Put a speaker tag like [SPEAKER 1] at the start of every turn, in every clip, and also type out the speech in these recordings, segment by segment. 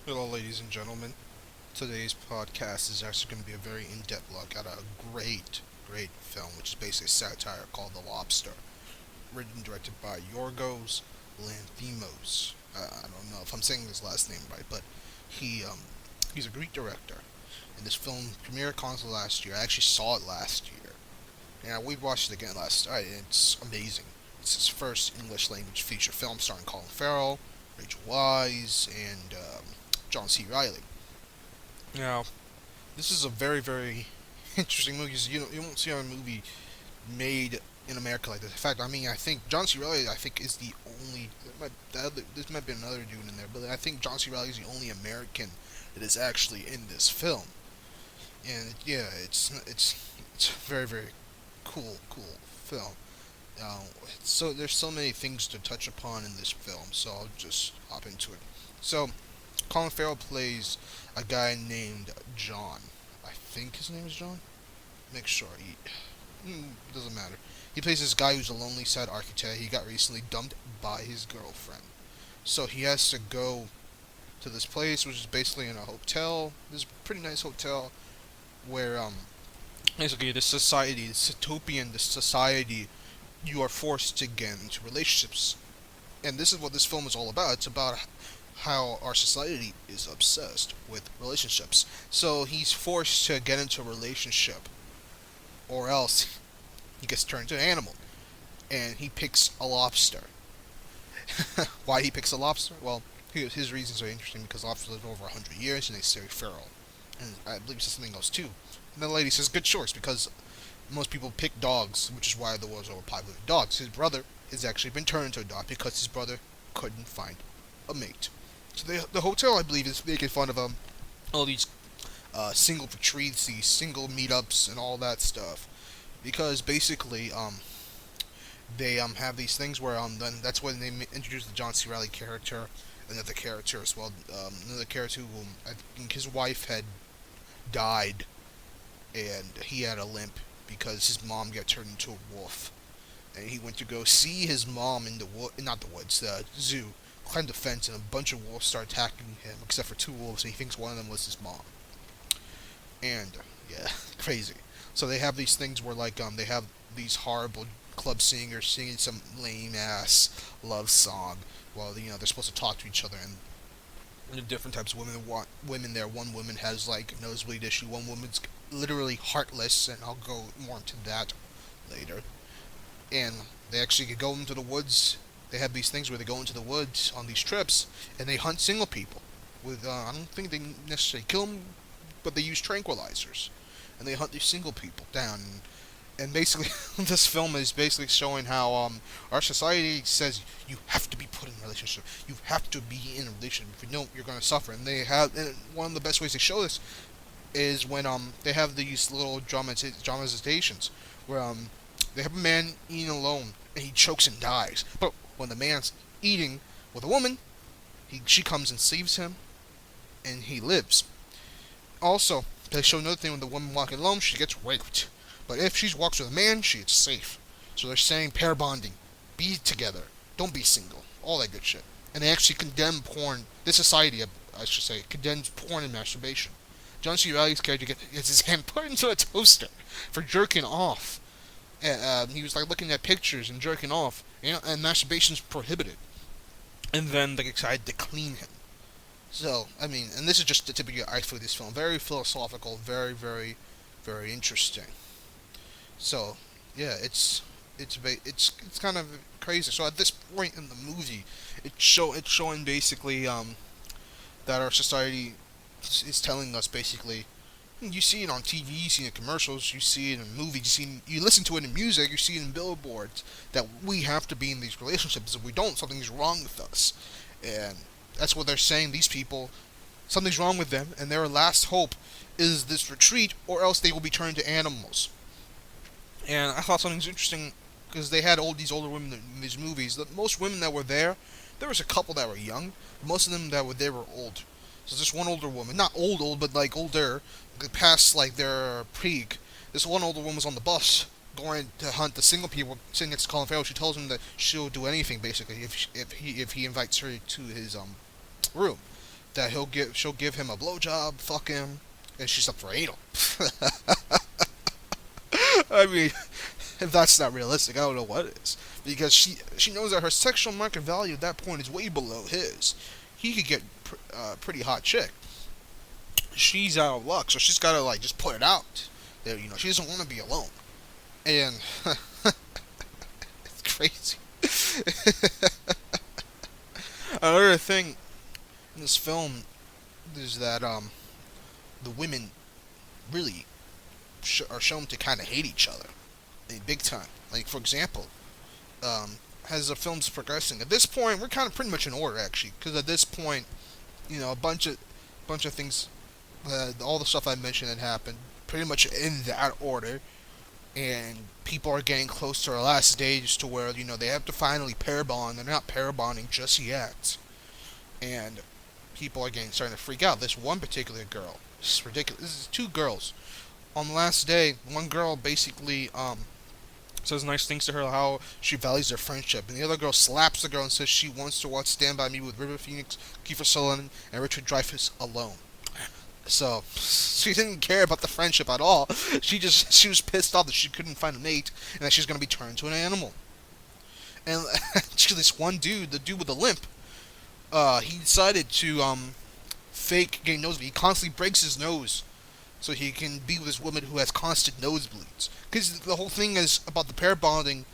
[SPEAKER 1] Hello, ladies and gentlemen. Today's podcast is actually going to be a very in-depth look at a great film, which is basically a satire called The Lobster, written and directed by Yorgos Lanthimos. I don't know if I'm saying his last name right, but he he's a Greek director. And this film premiered console last year. I actually saw it last year, and we watched it again last night. And it's amazing. It's his first English language feature film starring Colin Farrell, Rachel Weisz, and John C. Riley. Now, this is a very interesting movie. 'Cause you won't see a movie made in America like this. In fact, I think John C. Reilly, I think, is the only. There might be another dude in there, but I think John C. Reilly is the only American that is actually in this film. And yeah, it's a very cool film. So there's so many things to touch upon in this film, so I'll just hop into it. So Colin Farrell plays a guy named John. I think his name is John. Make sure. Doesn't matter. He plays this guy who's a lonely, sad architect. He got recently dumped by his girlfriend, so he has to go to this place, which is basically in a hotel. This pretty nice hotel where basically this society, this utopian, this society, you are forced to get into relationships, and this is what this film is all about. It's about how our society is obsessed with relationships. So he's forced to get into a relationship, or else he gets turned into an animal. And he picks a lobster. Why he picks a lobster? Well, his reasons are interesting because lobsters live over 100 years and they stay feral. And I believe he says something else too. And the lady says, good choice, because most people pick dogs, which is why the world's overpopulated with dogs. His brother has actually been turned into a dog because his brother couldn't find a mate. So the hotel, I believe, is making fun of all these single retreats, these single meetups, and all that stuff, because basically they have these things where then that's when they introduce the John C. Reilly character, another character as well, another character who I think his wife had died, and he had a limp because his mom got turned into a wolf, and he went to go see his mom in the not the woods, the zoo, climbed the fence, and a bunch of wolves start attacking him, except for two wolves, and he thinks one of them was his mom. And yeah, crazy. So they have these things where they have these horrible club singers singing some lame ass love song while they're supposed to talk to each other, and the different types of women want women there. One woman has like a nosebleed issue. One woman's literally heartless, and I'll go more into that later. And they actually could go into the woods. They have these things where they go into the woods on these trips, and they hunt single people. With I don't think they necessarily kill them, but they use tranquilizers, and they hunt these single people down. And basically, this film is basically showing how our society says you have to be put in a relationship. You have to be in a relationship. If you don't, you're going to suffer. And one of the best ways they show this is when they have these little dramatizations where they have a man eating alone and he chokes and dies. But when the man's eating with a woman, she comes and saves him, and he lives. Also, they show another thing: when the woman walking alone, she gets raped. But if she walks with a man, she is safe. So they're saying pair bonding, be together, don't be single, all that good shit. And they actually condemn porn. This society, I should say, condemns porn and masturbation. John C. Reilly's character gets his hand put into a toaster for jerking off. And he was like looking at pictures and jerking off, and masturbation's prohibited. And then they decided to clean him. So, I mean, and this is just the typical ice for this film. Very philosophical, very interesting. So, yeah, it's kind of crazy. So at this point in the movie, it's showing basically that our society is telling us basically. You see it on TV, you see it in commercials, you see it in movies, you listen to it in music, you see it in billboards, that we have to be in these relationships. If we don't, something's wrong with us. And that's what they're saying. These people, something's wrong with them, and their last hope is this retreat, or else they will be turned into animals. And I thought something's interesting because they had all these older women in these movies. Most women that were there was a couple that were young. Most of them that were there were old. So just one older woman, not old, but like older, past like their peak. This one older woman was on the bus going to hunt the single people sitting next to Colin Farrell. She tells him that she'll do anything basically if he invites her to his room. that she'll give him a blowjob, fuck him, and she's up for anal. I mean, if that's not realistic, I don't know what is. Because she knows that her sexual market value at that point is way below his. He could get pretty hot chick. She's out of luck, so she's gotta like just put it out. There, she doesn't want to be alone, and it's crazy. Another thing in this film is that the women really are shown to kind of hate each other, big time. Like for example, as the film's progressing, at this point we're kind of pretty much in order actually, because at this point, a bunch of things, all the stuff I mentioned had happened pretty much in that order, and people are getting close to our last stage to where they have to finally pair bond. They're not pair bonding just yet, and people are starting to freak out. This one particular girl, this is ridiculous. This is two girls. On the last day, one girl basically says nice things to her, how she values their friendship, and the other girl slaps the girl and says she wants to watch Stand By Me with River Phoenix, Kiefer Sutherland, and Richard Dreyfuss alone. So she didn't care about the friendship at all. She was pissed off that she couldn't find a mate and that she's gonna be turned into an animal. And this one dude, the dude with the limp, he decided to fake getting nosebleed. He constantly breaks his nose so he can be with this woman who has constant nosebleeds. Because the whole thing is about the pair bonding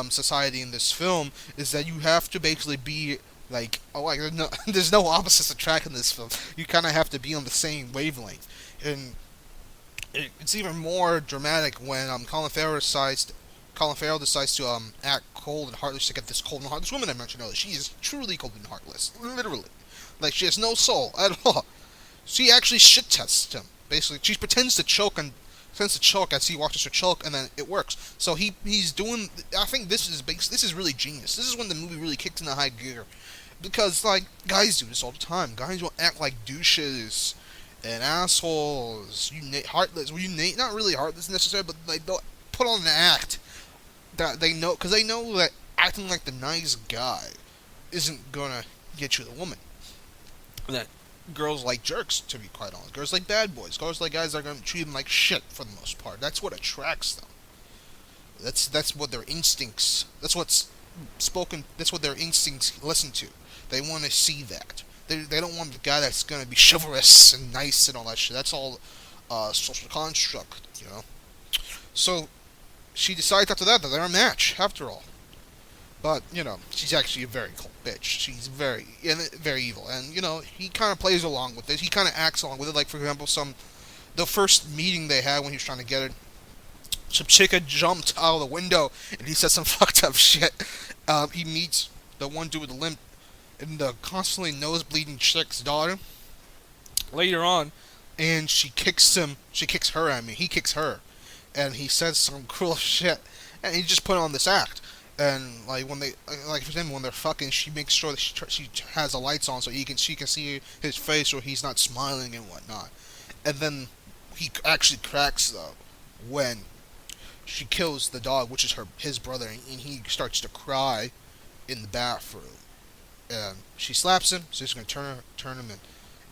[SPEAKER 1] society in this film is that you have to basically be like, there's no opposites attract in this film. You kind of have to be on the same wavelength, and it's even more dramatic when Colin Farrell decides to act cold and heartless to get this cold and heartless woman I mentioned earlier. She is truly cold and heartless, literally. Like she has no soul at all. She actually shit tests him. Basically, she pretends to choke as he watches her choke, and then it works. So he's doing. I think this is really genius. This is when the movie really kicks into high gear, because like guys do this all the time. Guys will act like douches and assholes. Heartless. Not really heartless necessarily, but like they'll put on an act that they know, because they know that acting like the nice guy isn't gonna get you the woman. That girls like jerks, to be quite honest. Girls like bad boys. Girls like guys that are going to treat them like shit for the most part. That's what attracts them. That's what their instincts. That's what's spoken. That's what their instincts listen to. They want to see that. They don't want the guy that's going to be chivalrous and nice and all that shit. That's all social construct, So she decides after that they're a match after all. But, she's actually a very cold bitch. She's very evil. And, he kind of plays along with it. He kind of acts along with it. Like, for example, the first meeting they had when he was trying to get her, some chick had jumped out of the window, and he said some fucked up shit. He meets the one dude with the limp and the constantly nose-bleeding chick's daughter later on, and he kicks her, he kicks her. And he says some cruel shit, and he just put on this act. And like for example, when they're fucking, she makes sure that she has the lights on so she can see his face or he's not smiling and whatnot. And then he actually cracks though when she kills the dog, which is his brother, and he starts to cry in the bathroom. And she slaps him, so she's gonna turn him in,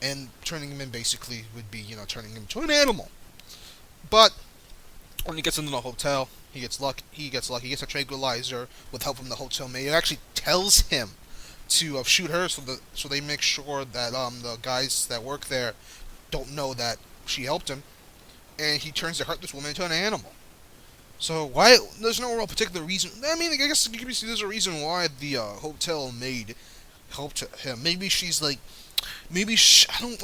[SPEAKER 1] and turning him in basically would be turning him into an animal. But when he gets into the hotel, he gets lucky. He gets a tranquilizer with help from the hotel maid. It actually tells him to shoot her, so they make sure that the guys that work there don't know that she helped him, and he turns the heartless woman into an animal. So why? There's no real particular reason. I mean, I guess there's a reason why the hotel maid helped him. Maybe she's like, I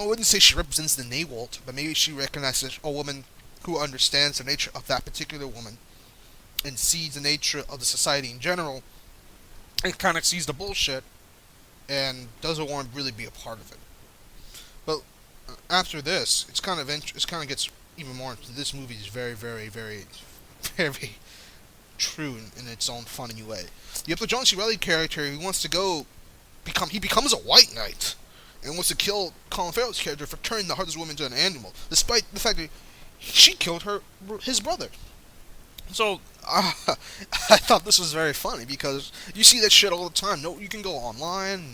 [SPEAKER 1] wouldn't say she represents the NAWALT, but maybe she recognizes a woman who understands the nature of that particular woman and sees the nature of the society in general, and kind of sees the bullshit and doesn't want to really be a part of it. But after this, it kind of gets even more into this movie is very, very, very, very true in its own funny way. You have the John C. Reilly character who wants to he becomes a white knight and wants to kill Colin Farrell's character for turning the heartless woman into an animal, despite the fact that she killed his brother. So, I thought this was very funny, because you see that shit all the time. You can go online,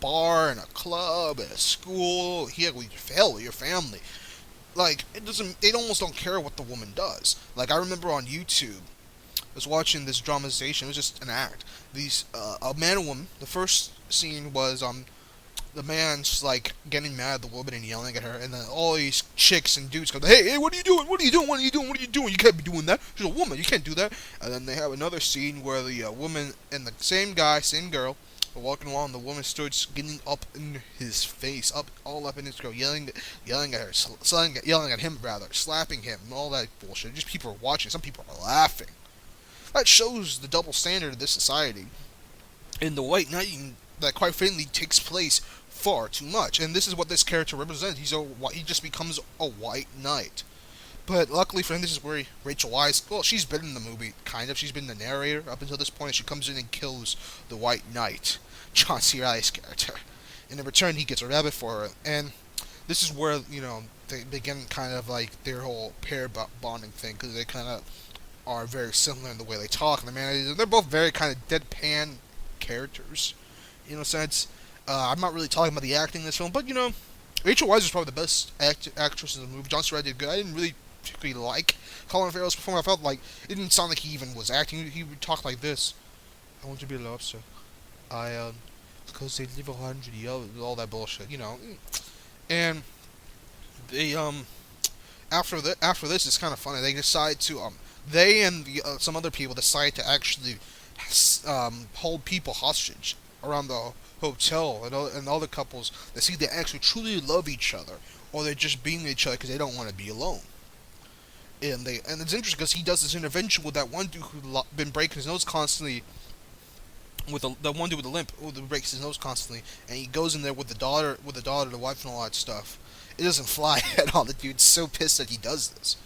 [SPEAKER 1] bar, in a club, at a school, here with your family. Like, it doesn't. They almost don't care what the woman does. Like, I remember on YouTube, I was watching this dramatization. It was just an act. These a man and woman. The first scene was the man's like getting mad at the woman and yelling at her, and then all these chicks and dudes go, hey, what are you doing? What are you doing? What are you doing? What are you doing? You can't be doing that. She's a woman. You can't do that. And then they have another scene where the woman and the same guy, same girl, are walking along. The woman starts getting up in his face, all up in his girl, yelling at her, yelling at him rather, slapping him, and all that bullshit. Just people are watching. Some people are laughing. That shows the double standard of this society. In the white knighting that quite frankly takes place far too much, and this is what this character represents. He just becomes a white knight. But luckily for him, this is where Rachel Weisz, well, she's been in the movie, kind of. She's been the narrator up until this point, and she comes in and kills the White Knight, John C. Reilly's character. And in return, he gets a rabbit for her. And this is where, they begin kind of like their whole pair bonding thing, because they kind of are very similar in the way they talk and the manner. They're both very kind of deadpan characters, in a sense. I'm not really talking about the acting in this film, but Rachel Weisz is probably the best actress in the movie. John C. Reilly did good. I didn't really particularly like Colin Farrell's performance. I felt like it didn't sound like he even was acting. He would talk like this: "I want to be a lobster. Because they live 100 years, all that bullshit, And they after this, it's kind of funny. They decide to they and some other people decide to actually hold people hostage around the hotel, and other couples that see they actually truly love each other, or they're just being with each other because they don't want to be alone. And it's interesting because he does this intervention with that one dude who been breaking his nose constantly, with the one dude with the limp who breaks his nose constantly, and he goes in there with the daughter, the wife, and all that stuff. It doesn't fly at all. The dude's so pissed that he does this,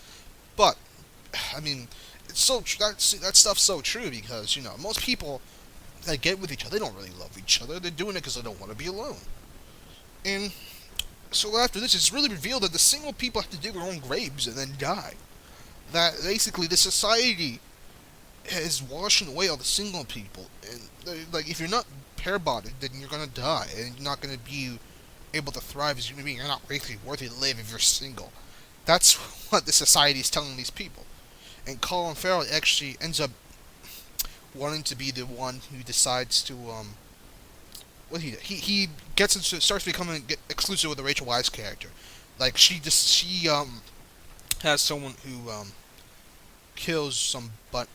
[SPEAKER 1] but I mean, it's that stuff's so true because most people that get with each other, they don't really love each other. They're doing it because they don't want to be alone. And so after this, it's really revealed that the single people have to dig their own graves and then die. That basically the society is washing away all the single people, and like if you're not pair bonded, then you're gonna die, and you're not gonna be able to thrive as a human being. You're not basically worthy to live if you're single. That's what the society is telling these people. And Colin Farrell actually ends up wanting to be the one who decides to he starts becoming exclusive with the Rachel Weisz character. Like she has someone who kills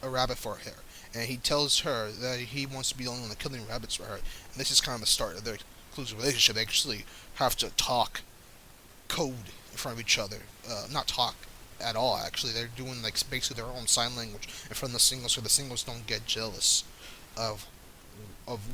[SPEAKER 1] a rabbit for her, and he tells her that he wants to be the only one killing rabbits for her. And this is kind of the start of their exclusive relationship. They actually have to talk code in front of each other. Not talk at all, actually. They're doing like basically their own sign language in front of the singles, so the singles don't get jealous of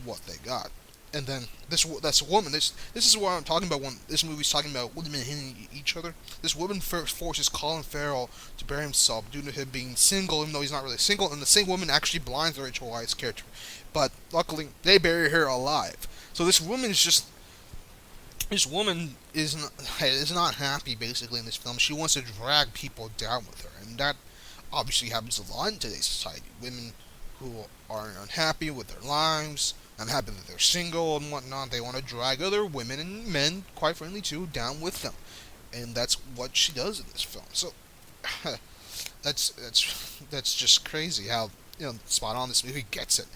[SPEAKER 1] what they got. And then that's a woman. This is what I'm talking about when this movie's talking about women hitting each other. This woman first forces Colin Farrell to bury himself due to him being single, even though he's not really single. And the same woman actually blinds Rachel Weisz's character, but luckily they bury her alive. So this woman is not happy basically in this film. She wants to drag people down with her, and that obviously happens a lot in today's society. Women who are unhappy with their lives, unhappy that they're single and whatnot, they want to drag other women and men, quite frankly too, down with them, and that's what she does in this film. So that's just crazy how spot on this movie gets it.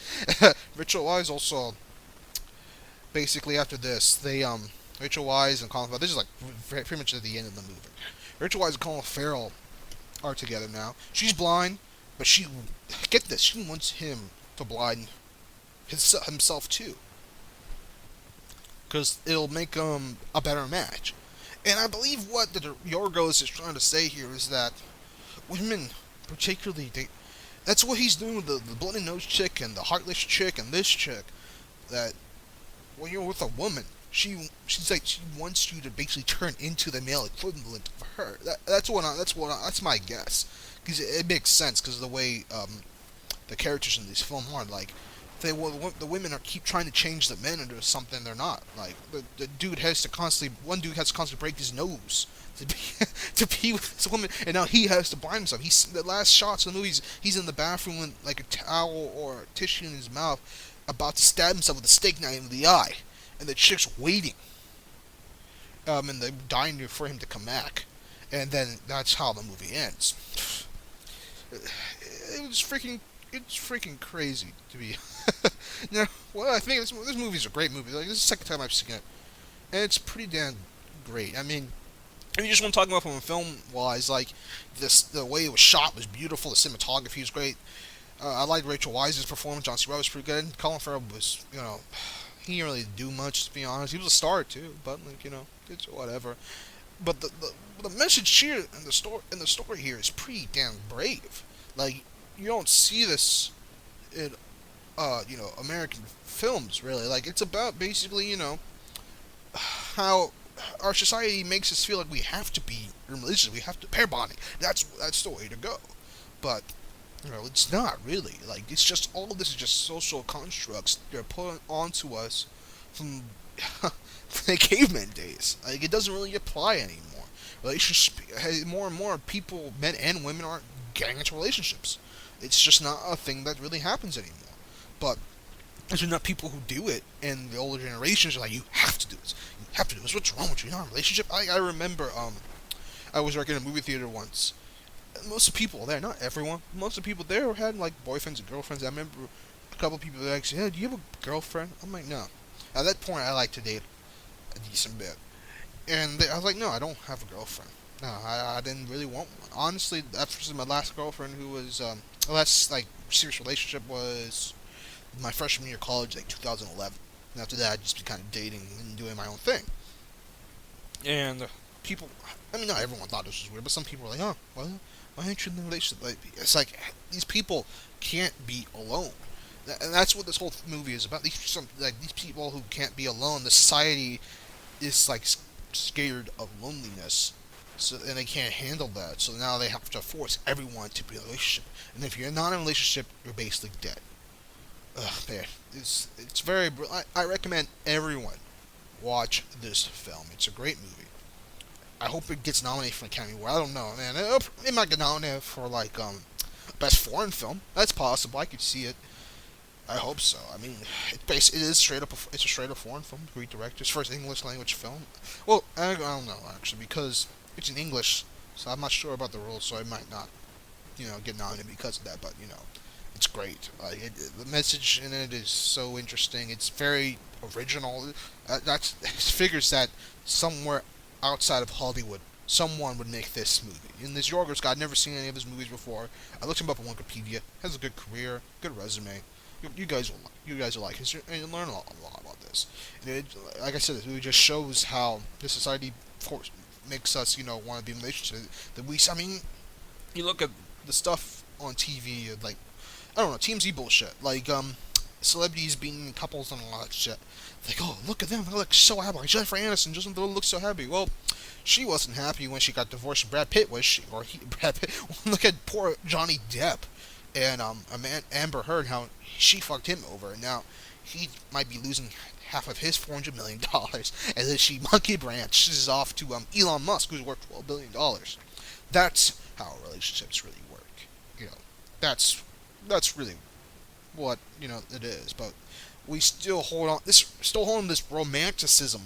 [SPEAKER 1] Rachel Weisz also basically after this Rachel Weisz and Colin Farrell. This is like pretty much at the end of the movie. Rachel Weisz and Colin Farrell are together now. She's blind, but she wants him to blind himself too, because it'll make a better match. And I believe what the Yorgos is trying to say here is that women, particularly, that's what he's doing with the bloody nose chick and the heartless chick and this chick. That when you're with a woman, she's like she wants you to basically turn into the male equivalent of her. That's my guess, because it makes sense because of the way the characters in this film are. Like the women keep trying to change the men into something they're not. Like one dude has to constantly break his nose to be with this woman, and now he has to blind himself. The last shots of the movies, he's in the bathroom with like a towel or a tissue in his mouth, about to stab himself with a steak knife in the eye. and the chick's waiting in the diner for him to come back, and then that's how the movie ends. It was freaking it's freaking crazy to be. Now, well, I think this movie's a great movie. Like, this is the second time I've seen it, and it's pretty damn great. I mean, if you just want to talk about from a film wise, like the way it was shot was beautiful. The cinematography was great. I liked Rachel Weisz's performance. John C. Reilly was pretty good. Colin Farrell was, he didn't really do much, to be honest. He was a star too, but like, it's whatever. But the message here in the story here is pretty damn brave. Like, you don't see this in American films, really. Like, it's about basically, how our society makes us feel like we have to be religious, we have to pair bonding. That's the way to go. But it's not really. Like, it's just all of this is just social constructs they're put onto us from the caveman days. Like, it doesn't really apply anymore. Relationships, more and more people, men and women, are getting into relationships. It's just not a thing that really happens anymore. But there's enough people who do it, and the older generations are like, you have to do this. You have to do this. What's wrong with you? You're not in a relationship? I remember, I was working in a movie theater once. Most of the people there, not everyone, most of the people there had, like, boyfriends and girlfriends. I remember a couple of people that actually, hey, do you have a girlfriend? I'm like, no. At that point, I like to date a decent bit. And I was like, no, I don't have a girlfriend. No, I didn't really want one. Honestly, after my last girlfriend, who was, last, like, serious relationship was my freshman year of college, like 2011. And after that, I'd just been kind of dating and doing my own thing. And people, I mean, not everyone thought this was weird, but some people were like, oh, well, why aren't you in a relationship? Like, it's like, these people can't be alone. And that's what this whole movie is about. These people who can't be alone, the society is, like, scared of loneliness. So, and they can't handle that. So now they have to force everyone to be in a relationship. And if you're not in a relationship, you're basically dead. Ugh, man, it's very. I recommend everyone watch this film. It's a great movie. I hope it gets nominated for an Academy Award. I don't know, man. It might get nominated for, like, best foreign film. That's possible. I could see it. I hope so. I mean, it is straight up. It's a straight up foreign film. Great director's first English language film. Well, I don't know actually, because it's in English, so I'm not sure about the rules. So I might not, get nominated because of that. But it's great. The message in it is so interesting. It's very original. That's it figures that somewhere outside of Hollywood, someone would make this movie. And this Yorgos guy, I'd never seen any of his movies before. I looked him up on Wikipedia. Has a good career, good resume. You guys will like his, and you'll learn a lot about this. And like I said, this movie just shows how the society makes us, want to be in a relationship. I mean, you look at the stuff on TV, like, I don't know, TMZ bullshit, like, celebrities being couples and all that shit. Like, oh, look at them, they look so happy. Like Jennifer Aniston doesn't look so happy. Well, she wasn't happy when she got divorced from Brad Pitt, was she? Brad Pitt. Look at poor Johnny Depp and Amber Heard, how she fucked him over, and now he might be losing half of his $400 million, and then she monkey branches off to Elon Musk, who's worth $12 billion. That's how relationships really work. That's really what it is. But we still hold this romanticism,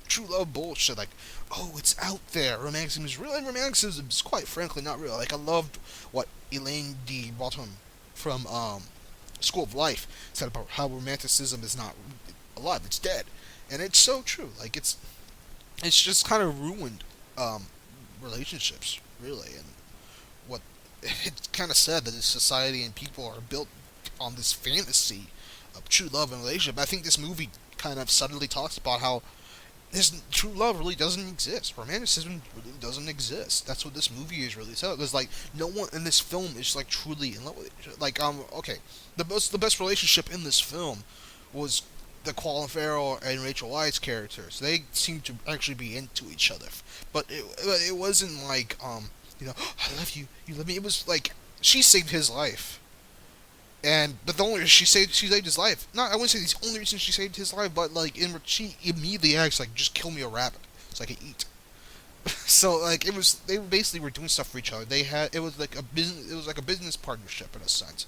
[SPEAKER 1] true love bullshit. Like, oh, it's out there. Romanticism is real, and romanticism is quite frankly not real. Like, I loved what Elaine D. Bottom from School of Life said about how romanticism is not alive; it's dead, and it's so true. Like, it's just kind of ruined relationships, really, and what it's kind of sad that this society and people are built on this fantasy of true love and relationship. I think this movie kind of subtly talks about how this true love really doesn't exist. Romanticism really doesn't exist. That's what this movie is really saying. Because, like, no one in this film is, like, truly in love with it. Like, okay, the best relationship in this film was the Colin Farrell and Rachel Weisz characters. They seemed to actually be into each other, but it wasn't like I love you, you love me. It was like she saved his life. But the only reason she saved his life. Not, I wouldn't say the only reason she saved his life, but like she immediately acts like, just kill me a rabbit so I can eat. So like they basically were doing stuff for each other. It was like a business partnership in a sense,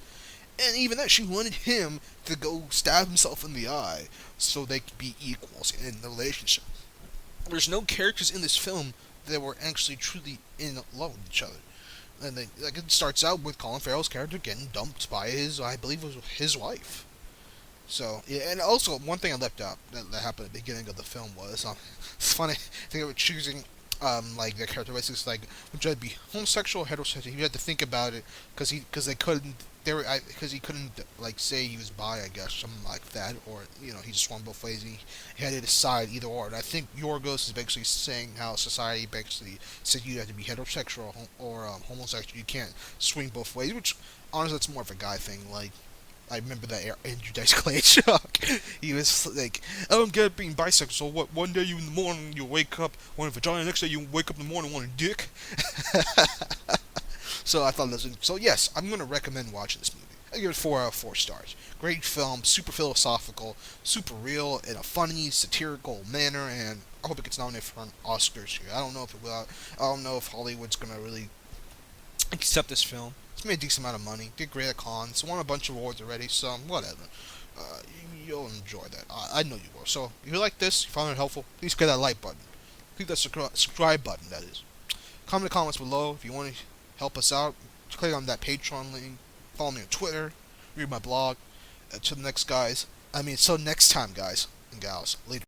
[SPEAKER 1] And even that, she wanted him to go stab himself in the eye so they could be equals in the relationship. There's no characters in this film that were actually truly in love with each other. And then, like, it starts out with Colin Farrell's character getting dumped by his, I believe, it was his wife. So, yeah, and also one thing I left out that happened at the beginning of the film was, it's funny. I think they were choosing, like the characteristics, like would you be homosexual, or heterosexual. You had to think about it because they couldn't, because he couldn't like say he was bi, I guess, something like that, or he just swung both ways. He had to decide either or. And I think Yorgos is basically saying how society basically said you have to be heterosexual or homosexual. You can't swing both ways, which honestly that's more of a guy thing. Like, I remember that Andrew Dice Clay joke. He was like, I don't get being bisexual. So what? One day you in the morning you wake up want a vagina. Next day you wake up in the morning want a dick. So I thought that was so. Yes, I'm gonna recommend watching this movie. I give it 4 out of 4 stars. Great film, super philosophical, super real, in a funny, satirical manner, and I hope it gets nominated for an Oscars here. I don't know if it will. I don't know if Hollywood's gonna really accept this film. It's made a decent amount of money. Did great at cons. Won a bunch of awards already. So whatever. You'll enjoy that. I know you will. So if you like this, you found it helpful, please click that like button. Click that subscribe button. That is. Comment in the comments below if you want to help us out. Click on that Patreon link. Follow me on Twitter. Read my blog. Until next time, guys and gals. Later.